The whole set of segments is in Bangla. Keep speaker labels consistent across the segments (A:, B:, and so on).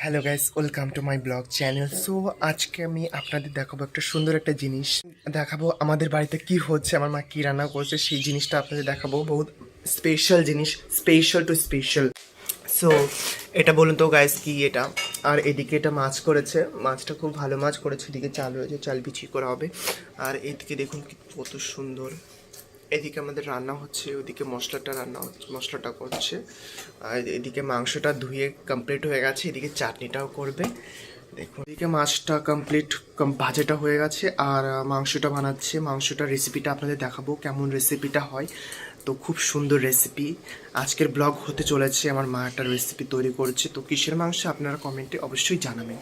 A: Hello guys, welcome to my blog channel. So আজকে আমি আপনাদের দেখাবো একটা সুন্দর একটা জিনিস দেখাবো। আমাদের বাড়িতে কি হচ্ছে, আমার মা কি রান্না করছে সেই জিনিসটা আপনাদের দেখাবো। বহুত স্পেশাল জিনিস, স্পেশাল টু স্পেশাল। সো এটা বলুন তো গাইস কি এটা। আর এদিকে এটা মাছ করেছে, মাছটা খুব ভালো মাছ করেছে। এদিকে চাল রয়েছে, চাল বিচি করা হবে। আর এদিকে দেখুন কত সুন্দর। এদিকে আমাদের রান্না হচ্ছে, ওদিকে মশলাটা করছে। আর এদিকে মাংসটা ধুয়ে কমপ্লিট হয়ে গেছে, এদিকে চাটনিটাও করবে। দেখুন এদিকে মাছটা কমপ্লিট, ভাজাটা হয়ে গেছে। আর মাংসটা বানাচ্ছে। মাংসটার রেসিপিটা আপনাদের দেখাবো কেমন রেসিপিটা হয়। তো খুব সুন্দর রেসিপি আজকের ব্লগ হতে চলেছে। আমার মা একটা রেসিপি তৈরি করেছে। তো কিসের মাংস আপনারা কমেন্টে অবশ্যই জানাবেন।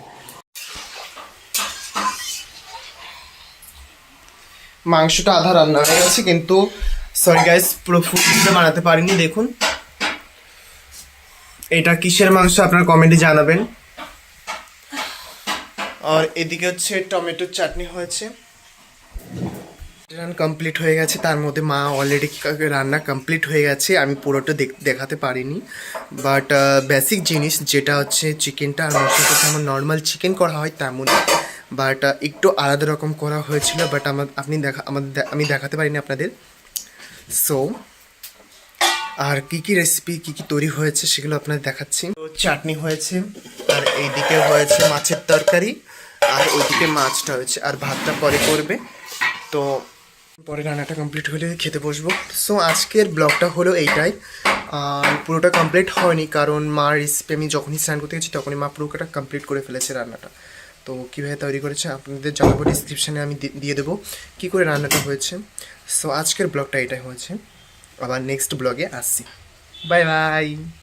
A: মাংসটা আধা রান্না হয়ে গেছে, কিন্তু সরি গাইস, পুরো ফুলটা বানাতে পারিনি। দেখুন এটা কিসের মাংস আপনারা কমেন্টে জানাবেন। আর এদিকে হচ্ছে টমেটোর চাটনি হয়েছে। রান্না কমপ্লিট হয়ে গেছে, তার মধ্যে মা অলরেডি রান্না কমপ্লিট হয়ে গেছে। আমি পুরোটা দেখাতে পারিনি, বাট বেসিক জিনিস যেটা হচ্ছে চিকেনটা আর মশলাটা যেমন নর্মাল চিকেন করা হয় তেমন, বাট একটু আলাদা রকম করা হয়েছিল। বাট আমি দেখাতে পারিনি আপনাদের। সো আর কি রেসিপি কি তৈরি হয়েছে সেগুলো আপনাদের দেখাচ্ছি। তো চাটনি হয়েছে, আর এইদিকে হয়েছে মাছের তরকারি, আর ওইদিকে মাছটা হয়েছে, আর ভাতটা পরে করবে। তো পরে রান্নাটা কমপ্লিট হলে খেতে বসবো। সো আজকের ব্লগটা হলো এইটাই। আর পুরোটা কমপ্লিট হয়নি, কারণ মার রেসিপি আমি যখনই স্নান করতে গেছি তখনই মা পুরোটা কমপ্লিট করে ফেলেছে রান্নাটা। তো কীভাবে তৈরি করেছে আপনাদের জানাবো, ডিসক্রিপশানে আমি দিয়ে দেবো কী করে রান্নাটা হয়েছে। সো আজকের ব্লগটা এটাই হয়েছে। আবার নেক্সট ব্লগে আসছি। Bye bye.